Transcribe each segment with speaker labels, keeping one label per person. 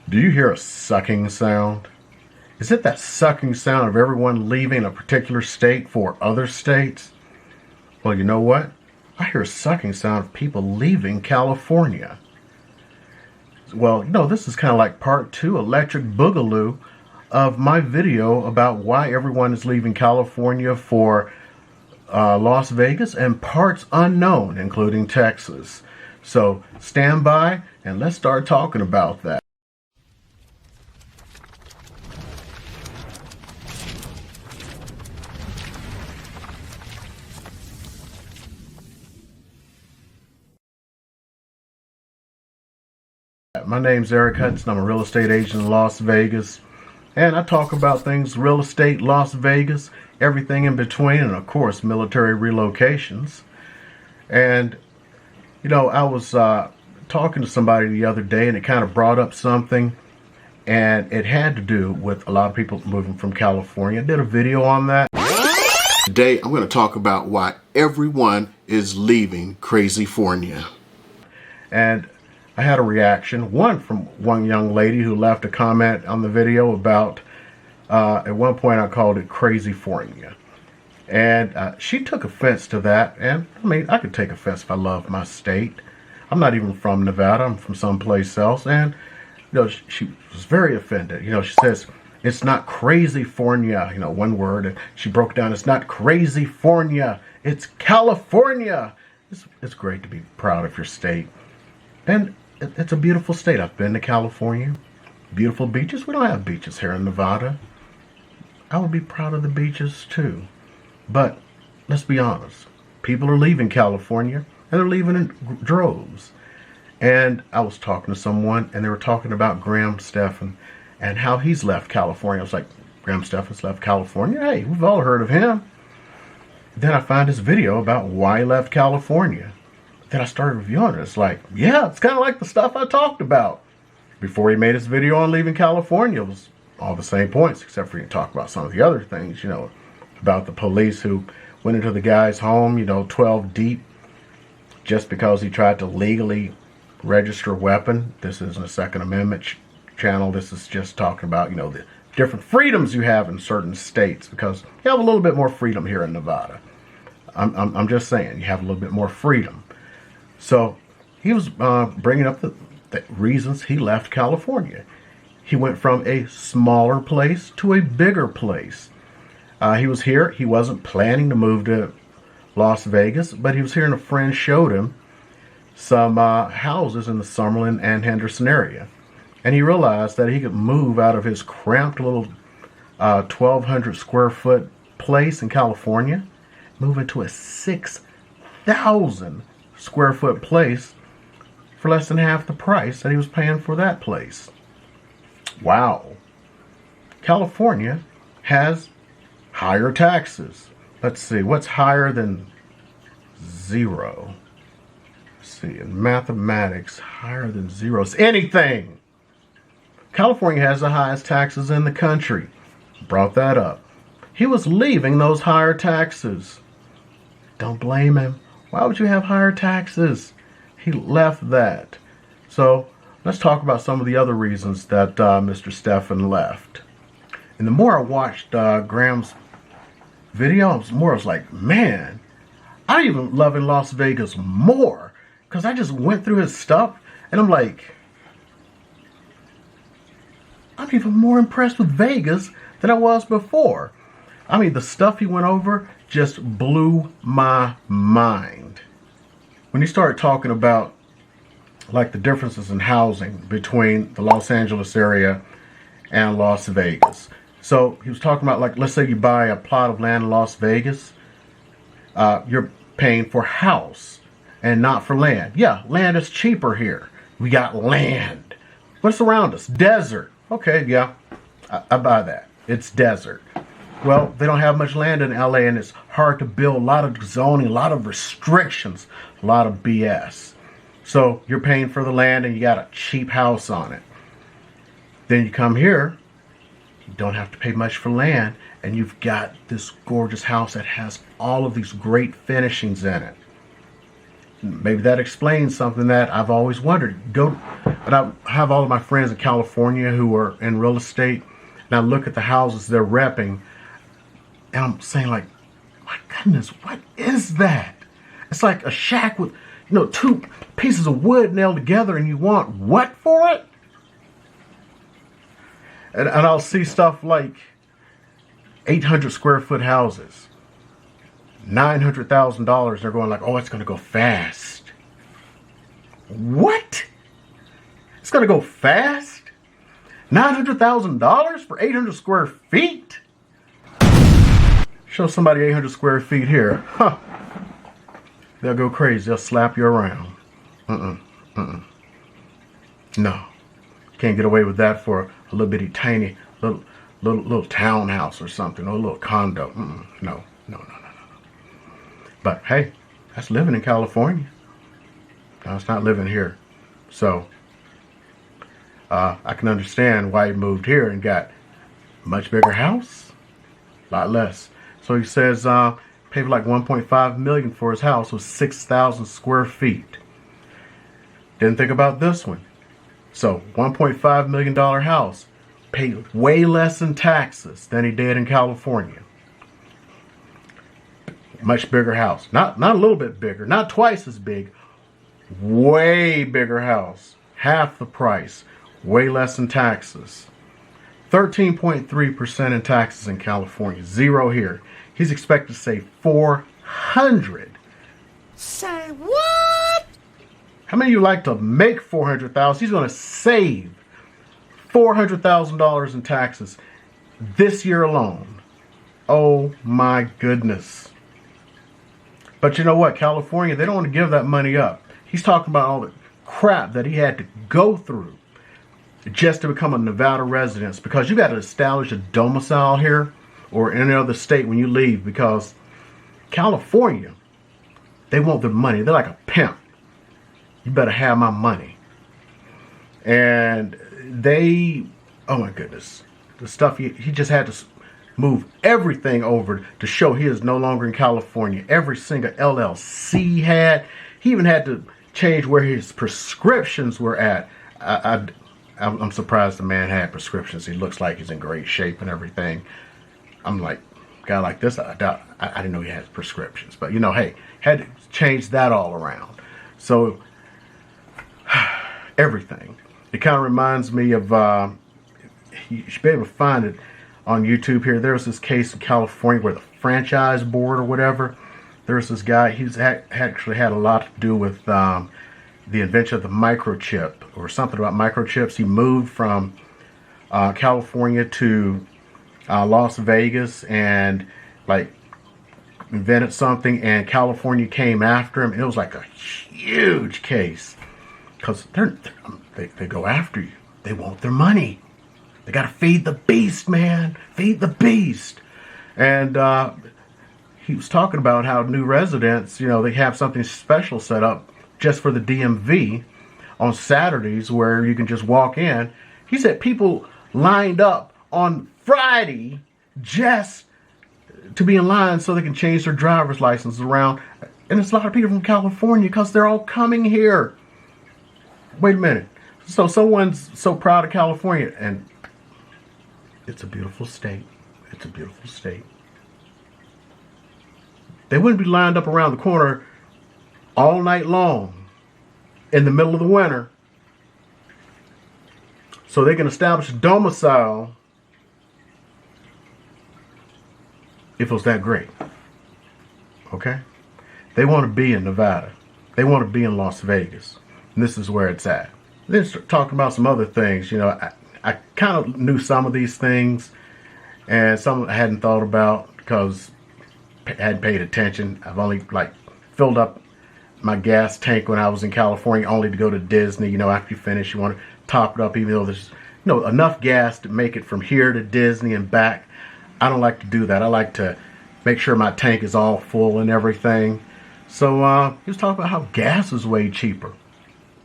Speaker 1: Do you hear a sucking sound? Is it that sucking sound of everyone leaving a particular state for other states? Well, you know what? I hear a sucking sound of people leaving California. Well, this is kind of like part 2, Electric Boogaloo, of my video about why everyone is leaving California for Las Vegas and parts unknown, including Texas. So stand by and let's start talking about that. My name's Eric Hudson. I'm a real estate agent in Las Vegas, and I talk about things real estate, Las Vegas, everything in between, and of course military relocations. And I was talking to somebody the other day, and it kind of brought up something, and it had to do with a lot of people moving from California. I did a video on that. Today I'm going to talk about why everyone is leaving Crazyfornia. And I had a reaction, one from one young lady who left a comment on the video about, at one point I called it Crazyfornia. And she took offense to that. And I mean, I could take offense if I love my state. I'm not even from Nevada. I'm from someplace else. And, she was very offended. She says, it's not Crazyfornia, one word. And she broke down, it's not Crazyfornia, it's California. It's great to be proud of your state. And it's a beautiful state. I've been to California. Beautiful beaches. We don't have beaches here in Nevada. I would be proud of the beaches too. But let's be honest. People are leaving California, and they're leaving in droves. And I was talking to someone, and they were talking about Graham Stephan and how he's left California. I was like, Graham Stephan's left California? Hey, we've all heard of him. Then I found this video about why he left California. Then I started reviewing it. It's like, yeah, it's kind of like the stuff I talked about. Before he made his video on leaving California, it was all the same points, except for you talk about some of the other things, about the police who went into the guy's home, 12 deep, just because he tried to legally register a weapon. This isn't a Second Amendment channel. This is just talking about, the different freedoms you have in certain states, because you have a little bit more freedom here in Nevada. I'm just saying, you have a little bit more freedom. So he was bringing up the reasons he left California. He went from a smaller place to a bigger place. He was here. He wasn't planning to move to Las Vegas, but he was here and a friend showed him some houses in the Summerlin and Henderson area. And he realized that he could move out of his cramped little 1,200 square foot place in California, move into a 6,000 square foot place for less than half the price that he was paying for that place. Wow. California has higher taxes. Let's see, what's higher than zero? Let's see, in mathematics, higher than zero is anything. California has the highest taxes in the country. Brought that up. He was leaving those higher taxes. Don't blame him. Why would you have higher taxes? He left that. So let's talk about some of the other reasons that Mr. Stephan left. And the more I watched Graham's video, I was like, man, I even love in Las Vegas more, because I just went through his stuff and I'm like, I'm even more impressed with Vegas than I was before. I mean, the stuff he went over just blew my mind. When he started talking about like the differences in housing between the Los Angeles area and Las Vegas. So he was talking about, like, let's say you buy a plot of land in Las Vegas. You're paying for house and not for land. Yeah, land is cheaper here. We got land. What's around us? Desert. Okay, yeah, I buy that. It's desert. Well, they don't have much land in LA, and it's hard to build. A lot of zoning, a lot of restrictions, a lot of BS. So you're paying for the land and you got a cheap house on it. Then you come here, you don't have to pay much for land, and you've got this gorgeous house that has all of these great finishings in it. maybe that explains something that I've always wondered. But I have all of my friends in California who are in real estate, and I look at the houses they're repping, and I'm saying, like, my goodness, what is that? It's like a shack with, two pieces of wood nailed together, and you want what for it? And I'll see stuff like 800 square foot houses, $900,000. They're going like, oh, it's going to go fast. What? It's going to go fast? $900,000 for 800 square feet? Show somebody 800 square feet here. Huh. They'll go crazy. They'll slap you around. No. Can't get away with that for a little bitty tiny little townhouse or something, or a little condo. No. But hey, that's living in California. No, it's not living here. So I can understand why he moved here and got a much bigger house, a lot less. So he says paid like $1.5 million for his house with 6,000 square feet. Didn't think about this one. So $1.5 million house, paid way less in taxes than he did in California. Much bigger house. Not a little bit bigger, not twice as big. Way bigger house. Half the price. Way less in taxes. 13.3% in taxes in California. 0 here. He's expected to save $400.
Speaker 2: Say what?
Speaker 1: How many of you like to make $400,000? He's going to save $400,000 in taxes this year alone. Oh my goodness. But you know what? California, they don't want to give that money up. He's talking about all the crap that he had to go through just to become a Nevada resident, because you got to establish a domicile here or any other state when you leave, because California, they want their money. They're like a pimp. You better have my money. And oh my goodness, the stuff he just had to move everything over to show he is no longer in California. Every single LLC he had. He even had to change where his prescriptions were at. I'm surprised the man had prescriptions. He looks like he's in great shape and everything. I'm like, a guy like this, I didn't know he had prescriptions. But hey, had to change that all around. So everything. It kind of reminds me of, you should be able to find it on YouTube here. There was this case in California where the franchise board or whatever, there was this guy, he's actually had a lot to do with the invention of the microchip or something about microchips. He moved from California to Las Vegas and like invented something, and California came after him. It was like a huge case because they go after you. They want their money. They got to feed the beast, man. Feed the beast. And he was talking about how new residents, they have something special set up just for the DMV on Saturdays where you can just walk in. He said people lined up on Friday just to be in line so they can change their driver's licenses around. And it's a lot of people from California because they're all coming here. Wait a minute. So someone's so proud of California, and it's a beautiful state. It's a beautiful state. They wouldn't be lined up around the corner all night long in the middle of the winter so they can establish a domicile if it was that great. Okay? They want to be in Nevada. They want to be in Las Vegas. And this is where it's at. Then start talking about some other things. I kind of knew some of these things, and some I hadn't thought about because I hadn't paid attention. I've only filled up my gas tank when I was in California, only to go to Disney. After you finish, you want to top it up, even though there's enough gas to make it from here to Disney and back. I don't like to do that. I like to make sure my tank is all full and everything. So he was talking about how gas is way cheaper.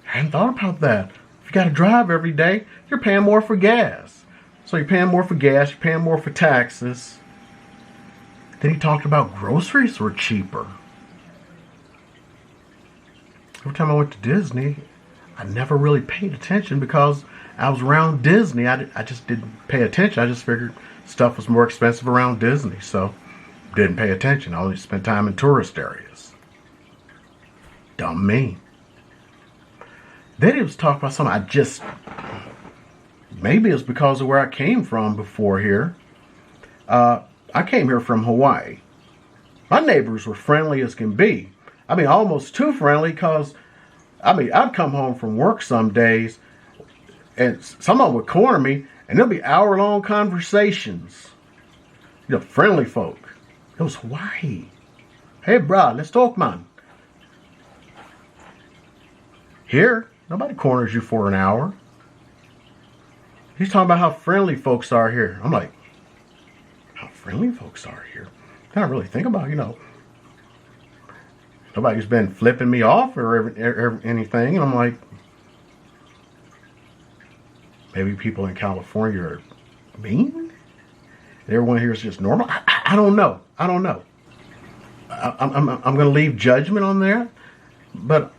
Speaker 1: I hadn't thought about that. If you got to drive every day, you're paying more for gas. So you're paying more for gas, you're paying more for taxes. Then he talked about groceries were cheaper. every time I went to Disney, I never really paid attention because I was around Disney. I just didn't pay attention. I just figured stuff was more expensive around Disney, so didn't pay attention. I only spent time in tourist areas. Dumb me. Then he was talking about something maybe it's because of where I came from before here. I came here from Hawaii. My neighbors were friendly as can be. I mean, almost too friendly because, I'd come home from work some days and someone would corner me and there'll be hour-long conversations. Friendly folk. It was Hawaii. Hey, bro, let's talk, man. Here, nobody corners you for an hour. He's talking about how friendly folks are here. I'm like, how friendly folks are here? I don't really think about, nobody's been flipping me off or anything. And I'm like, maybe people in California are mean? And everyone here is just normal? I don't know. I don't know. I'm going to leave judgment on that. But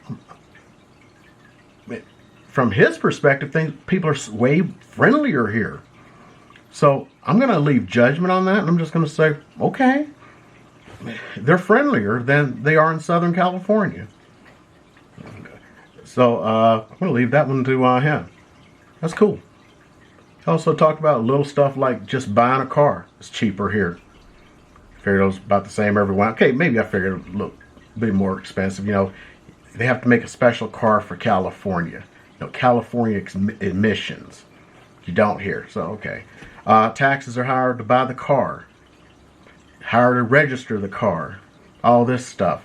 Speaker 1: from his perspective, people are way friendlier here. So I'm going to leave judgment on that. And I'm just going to say, okay, they're friendlier than they are in Southern California. So I'm going to leave that one to him. That's cool. He also talked about little stuff like just buying a car. It's cheaper here. Figured it was about the same everywhere. Okay, maybe I figured it looked a bit more expensive. They have to make a special car for California. California emissions. You don't here, so okay. Taxes are higher to buy the car. Higher to register the car. All this stuff.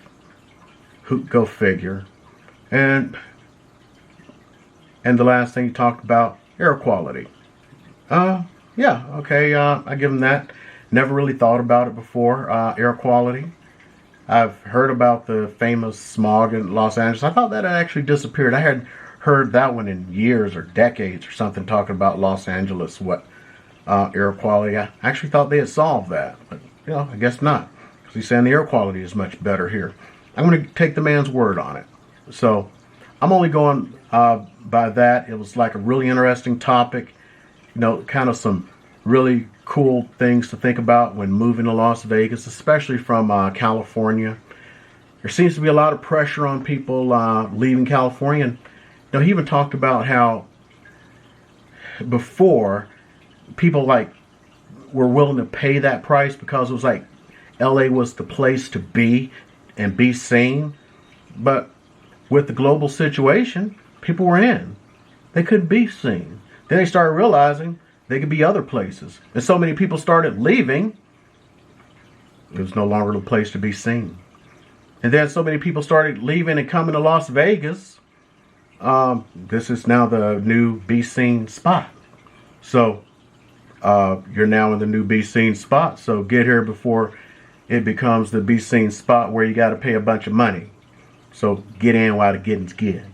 Speaker 1: Go figure. And the last thing you talked about, air quality. Yeah, okay, I give him that. Never really thought about it before, air quality. I've heard about the famous smog in Los Angeles. I thought that had actually disappeared. I hadn't heard that one in years or decades or something, talking about Los Angeles, air quality. I actually thought they had solved that, but I guess not. Because he's saying the air quality is much better here. I'm going to take the man's word on it. So I'm only going by that. It was like a really interesting topic. Kind of some really cool things to think about when moving to Las Vegas, especially from California. There seems to be a lot of pressure on people leaving California. And, he even talked about how before people were willing to pay that price because it was like LA was the place to be and be seen. But with the global situation, people were in. They couldn't be seen. Then they started realizing they could be other places. And so many people started leaving, it was no longer the place to be seen. And then so many people started leaving and coming to Las Vegas. This is now the new be seen spot. So you're now in the new be seen spot. So get here before it becomes the be seen spot where you got to pay a bunch of money. So get in while the getting's good.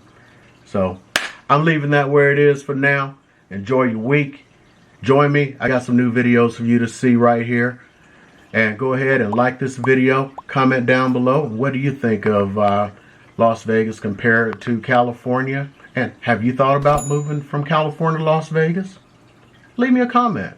Speaker 1: So I'm leaving that where it is for now. Enjoy your week. Join me. I got some new videos for you to see right here. And go ahead and like this video. Comment down below. What do you think of Las Vegas compared to California? And have you thought about moving from California to Las Vegas? Leave me a comment.